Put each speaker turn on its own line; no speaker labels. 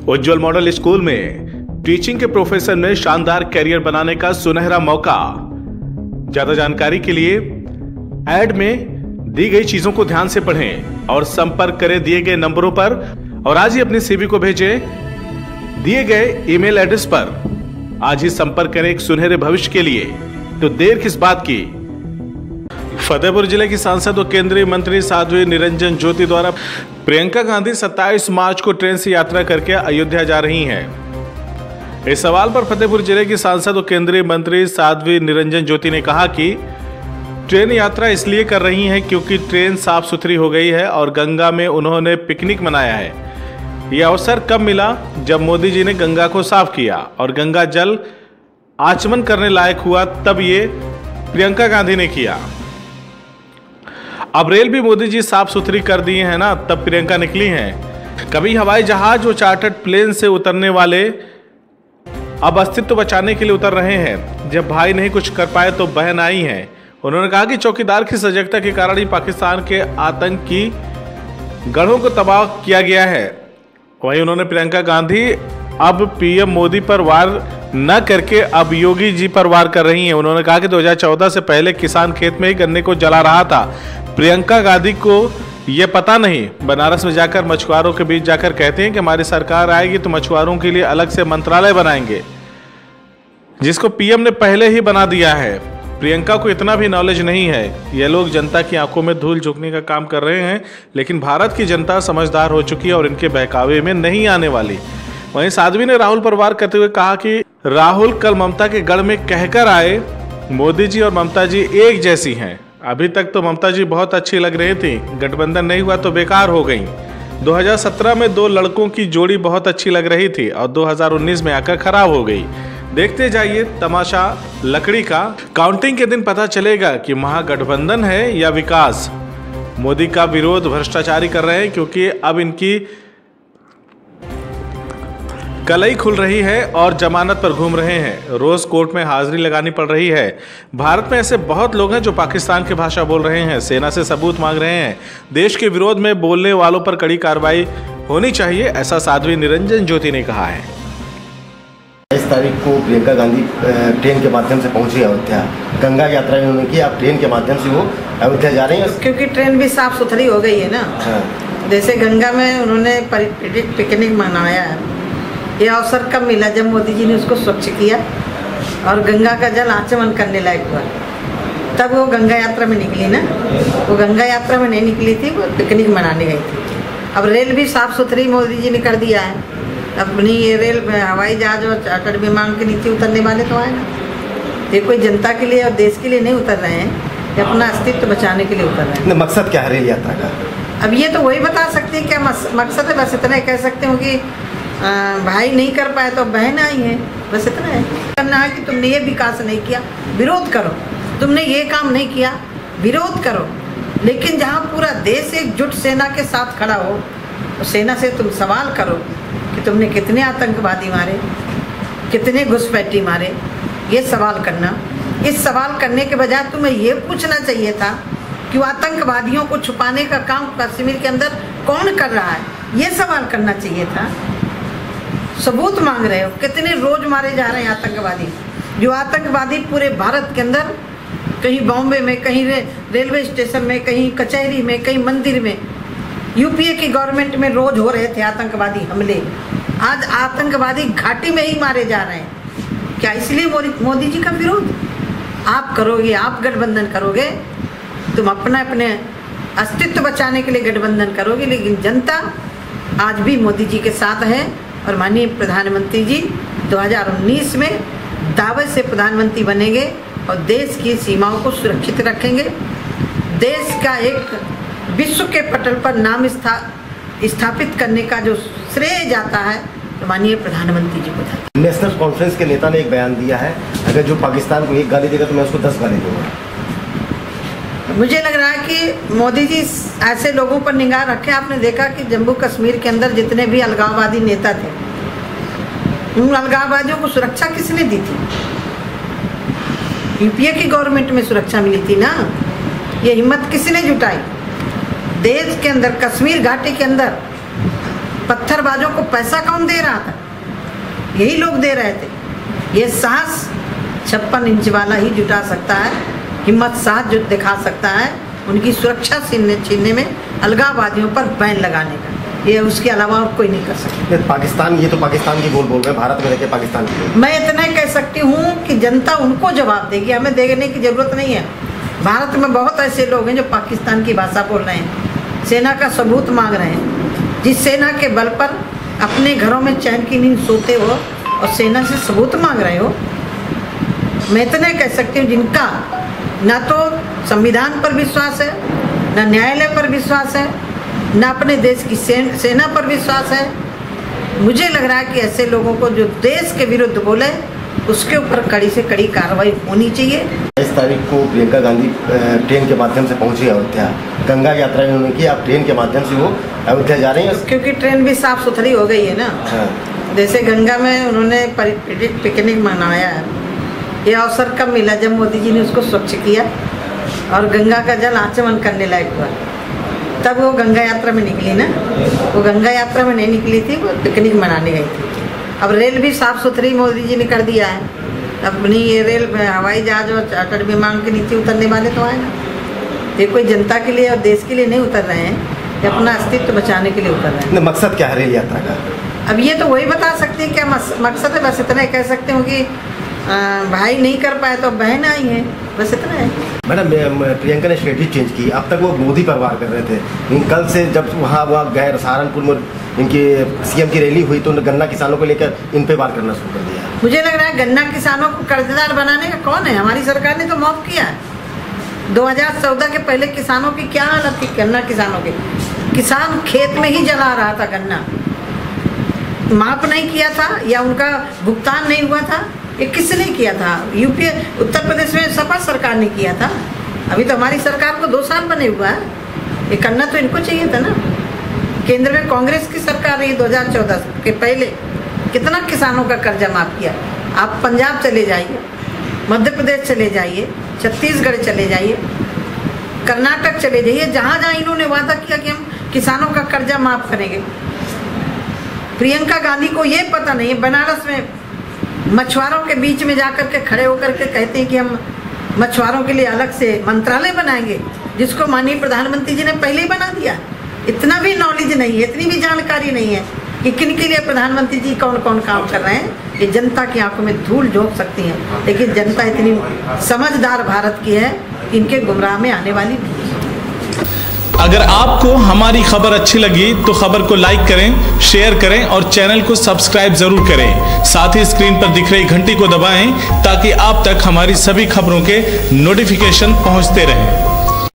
उज्जवल model school में teaching के profession में शानदार कैरियर बनाने का सुनहरा मौका। ज्यादा जानकारी के लिए ऐड में दी गई चीजों को ध्यान से पढ़ें और संपर्क करें दिए गए नंबरों पर और आज ही अपनी सीवी को भेजें दिए गए ईमेल एड्रेस पर। आज ही संपर्क करें एक सुनहरे भविष्य के लिए, तो देर किस बात की। फतेहपुर जिले की सांसद और केंद्रीय मंत्री साध्वी निरंजन ज्योति द्वारा प्रियंका गांधी 27 मार्च को ट्रेन से यात्रा करके अयोध्या जा रही हैं। इस सवाल पर फतेहपुर जिले की सांसद और केंद्रीय मंत्री साध्वी निरंजन ज्योति ने कहा कि ट्रेन यात्रा इसलिए कर रही हैं क्योंकि ट्रेन साफ सुथरी हो गई है और गंगा में उन्होंने पिकनिक मनाया है। यह अवसर कब मिला? जब मोदी जी ने गंगा को साफ किया और गंगा जल आचमन करने लायक हुआ, तब ये प्रियंका गांधी ने किया। अब रेल भी मोदी जी साफ सुथरी कर दिए हैं ना, तब प्रियंका निकली हैं। कभी हवाई जहाज और चार्टर्ड प्लेन से उतरने वाले अब अस्तित्व बचाने के लिए उतर रहे हैं। जब भाई नहीं कुछ कर पाए तो बहन आई हैं। उन्होंने कहा कि चौकीदार की सजगता के कारण ही पाकिस्तान के आतंकी गढ़ों को तबाह किया गया है। वहीं उन्होंने प्रियंका गांधी अब पीएम मोदी पर वार न करके अब योगी जी पर वार कर रही हैं। उन्होंने कहा कि 2014 से पहले किसान खेत में ही गन्ने को जला रहा था। प्रियंका गांधी को यह पता नहीं, बनारस में जाकर मछुआरों के बीच जाकर कहते हैं कि हमारी सरकार आएगी तो मछुआरों के लिए अलग से मंत्रालय बनाएंगे, जिसको पीएम ने पहले ही बना दिया है। प्रियंका को इतना भी नॉलेज नहीं है। ये लोग जनता की आंखों में धूल झोंकने का काम कर रहे हैं, लेकिन भारत की जनता समझदार हो चुकी है और इनके बहकावे में नहीं आने वाली। वहीं साध्वी ने राहुल पर वार करते हुए कहा कि राहुल कल ममता के गढ़ में कहकर आए, मोदी जी और ममता जी एक जैसी हैं। अभी तक तो ममता जी बहुत अच्छी लग रही थी, गठबंधन नहीं हुआ तो बेकार हो गई। 2017 में 2 लड़कों की जोड़ी बहुत अच्छी लग रही थी और 2019 में आकर खराब हो गई। देखते जाइए तमाशा लकड़ी का। काउंटिंग के दिन पता चलेगा कि महागठबंधन है या विकास। मोदी का विरोध भ्रष्टाचारी कर रहे हैं क्योंकि अब इनकी कलई खुल रही है और जमानत पर घूम रहे हैं। रोज कोर्ट में हाजिरी लगानी पड़ रही है। भारत में ऐसे बहुत लोग हैं जो पाकिस्तान की भाषा बोल रहे हैं, सेना से सबूत मांग रहे हैं। देश के विरोध में बोलने वालों पर कड़ी कार्रवाई होनी चाहिए, ऐसा साध्वी निरंजन ज्योति ने कहा है।
22 तारीख को प्रियंका गांधी ट्रेन के माध्यम से पहुंची अयोध्या। गंगा यात्रा उन्होंने की, आप ट्रेन के माध्यम से वो अयोध्या जा रही हैं
क्योंकि ट्रेन भी साफ सुथरी हो गई है ना। हाँ। जैसे गंगा में उन्होंने पिकनिक मनाया है। ये अवसर कब मिला? जब मोदी जी ने उसको स्वच्छ किया और गंगा का जल आचमन करने लायक हुआ, तब वो गंगा यात्रा में निकली ना। वो गंगा यात्रा में नहीं निकली थी, वो पिकनिक मनाने गई थी। अब रेल भी साफ सुथरी मोदी जी ने कर दिया है। अपनी ये रेल हवाई जहाज और चार्टर्ड विमान के नीचे उतरने वाले तो आए ना। ये कोई जनता के लिए और देश के लिए नहीं उतर रहे हैं, ये अपना अस्तित्व बचाने के लिए उतर रहे हैं।
मकसद क्या है रेल यात्रा का?
अब ये तो वही बता सकते हैं क्या मकसद है। बस इतना कह सकते हो कि भाई नहीं कर पाए तो बहन आई है, बस इतना है। करना है कि तुमने ये विकास नहीं किया, विरोध करो। तुमने ये काम नहीं किया, विरोध करो। लेकिन जहाँ पूरा देश एकजुट सेना के साथ खड़ा हो, तो सेना से तुम सवाल करो कि तुमने कितने आतंकवादी मारे, कितने घुसपैठी मारे। ये सवाल करना। इस सवाल करने के बजाय तुम्हें ये पूछना चाहिए था कि वो आतंकवादियों को छुपाने का काम कश्मीर के अंदर कौन कर रहा है, ये सवाल करना चाहिए था। सबूत मांग रहे हो, कितने रोज मारे जा रहे हैं आतंकवादी। जो आतंकवादी पूरे भारत के अंदर कहीं बॉम्बे में, कहीं रेलवे स्टेशन में, कहीं कचहरी में, कहीं मंदिर में, यूपीए की गवर्नमेंट में रोज हो रहे थे आतंकवादी हमले। आज आतंकवादी घाटी में ही मारे जा रहे हैं। क्या इसलिए मोदी जी का विरोध आप करोगे? आप गठबंधन करोगे, तुम अपने अस्तित्व बचाने के लिए गठबंधन करोगे, लेकिन जनता आज भी मोदी जी के साथ है। और माननीय प्रधानमंत्री जी 2019 में दावे से प्रधानमंत्री बनेंगे और देश की सीमाओं को सुरक्षित रखेंगे। देश का एक विश्व के पटल पर नाम स्थापित करने का जो श्रेय जाता है, तो माननीय प्रधानमंत्री जी को था।
नेशनल कॉन्फ्रेंस के नेता ने एक बयान दिया है, अगर जो पाकिस्तान को एक गाली देगा तो मैं उसको 10 गाली दूंगा।
मुझे लग रहा है कि मोदी जी ऐसे लोगों पर निगाह रखें। आपने देखा कि जम्मू कश्मीर के अंदर जितने भी अलगाववादी नेता थे, उन अलगाववादियों को सुरक्षा किसने दी थी? यूपीए की गवर्नमेंट में सुरक्षा मिली थी ना। ये हिम्मत किसने जुटाई? देश के अंदर, कश्मीर घाटी के अंदर पत्थरबाजों को पैसा कौन दे रहा था? यही लोग दे रहे थे। ये साहस 56 इंच वाला ही जुटा सकता है, हिम्मत साहस जो दिखा सकता है उनकी सुरक्षा छीनने में, अलगाववादियों पर बैन लगाने का। ये उसके अलावा और कोई नहीं कर सकता।
पाकिस्तान, ये तो पाकिस्तान की बोल रहे हैं, भारत में रहकर पाकिस्तान की।
मैं इतना कह सकती हूँ कि जनता उनको जवाब देगी, हमें देने की जरूरत नहीं है। भारत में बहुत ऐसे लोग हैं जो पाकिस्तान की भाषा बोल रहे हैं, सेना का सबूत मांग रहे हैं। जिस सेना के बल पर अपने घरों में चैन की नींद सोते हो और सेना से सबूत मांग रहे हो, मैं इतना कह सकती हूँ जिनका ना तो संविधान पर विश्वास है, ना न्यायालय पर विश्वास है, ना अपने देश की सेना पर विश्वास है। मुझे लग रहा है कि ऐसे लोगों को जो देश के विरुद्ध बोले उसके ऊपर कड़ी से कड़ी कार्रवाई होनी चाहिए।
22 तारीख को प्रियंका गांधी ट्रेन के माध्यम से पहुंची अयोध्या, गंगा यात्रा उन्होंने की। अब ट्रेन के माध्यम से वो अयोध्या जा रही हैं,
क्योंकि ट्रेन भी साफ सुथरी हो गई है ना।
हाँ।
जैसे गंगा में उन्होंने पिकनिक मनाया है, ये अवसर कब मिला जब मोदी जी ने उसको स्वच्छ किया और गंगा का जल आचमन करने लायक हुआ, तब वो गंगा यात्रा में निकली ना। वो गंगा यात्रा में नहीं निकली थी, वो पिकनिक मनाने गई थी। अब रेल भी साफ सुथरी मोदी जी ने कर दिया है। अपनी ये रेल हवाई जहाज और चार्टर्ड विमान के नीचे उतरने वाले तो आए ना। ये कोई जनता के लिए और देश के लिए नहीं उतर रहे हैं, ये अपना अस्तित्व बचाने के लिए उतर रहे हैं।
मकसद क्या है रेल यात्रा का? अब
ये तो वही बता सकते हैं क्या मकसद है। बस इतना कह सकते हो कि भाई नहीं कर पाए तो बहन आई है, बस इतना है।
मैडम, प्रियंका ने स्ट्रेटजी चेंज की। अब तक वो मोदी पर वार कर रहे थे, लेकिन कल से जब वहाँ गए सहारनपुर में इनकी सीएम की रैली हुई तो गन्ना किसानों को लेकर इन पे वार करना शुरू कर दिया।
मुझे लग रहा है गन्ना किसानों को कर्जदार बनाने का कौन है? हमारी सरकार ने तो माफ किया है। 2014 के पहले किसानों की क्या हालत थी? गन्ना किसानों की, किसान खेत में ही जला रहा था, गन्ना माफ नहीं किया था या उनका भुगतान नहीं हुआ था। ये किसने किया था? यूपी उत्तर प्रदेश में सपा सरकार ने किया था। अभी तो हमारी सरकार को 2 साल बने हुआ है, ये करना तो इनको चाहिए था ना। केंद्र में कांग्रेस की सरकार रही 2014 के पहले, कितना किसानों का कर्जा माफ किया। आप पंजाब चले जाइए, मध्य प्रदेश चले जाइए, छत्तीसगढ़ चले जाइए, कर्नाटक चले जाइए, जहाँ जहाँ इन्होंने वादा किया कि हम किसानों का कर्जा माफ करेंगे। प्रियंका गांधी को ये पता नहीं है, बनारस में मछुआरों के बीच में जाकर के खड़े होकर के कहते हैं कि हम मछुआरों के लिए अलग से मंत्रालय बनाएंगे, जिसको माननीय प्रधानमंत्री जी ने पहले ही बना दिया। इतना भी नॉलेज नहीं है, इतनी भी जानकारी नहीं है कि किन के लिए प्रधानमंत्री जी कौन कौन काम कर रहे हैं। ये जनता की आंखों में धूल झोंक सकती हैं, लेकिन जनता इतनी समझदार भारत की है कि इनके गुमराह में आने वाली नहीं है।
अगर आपको हमारी खबर अच्छी लगी तो खबर को लाइक करें, शेयर करें और चैनल को सब्सक्राइब जरूर करें। साथ ही स्क्रीन पर दिख रही घंटी को दबाएं ताकि आप तक हमारी सभी खबरों के नोटिफिकेशन पहुंचते रहें।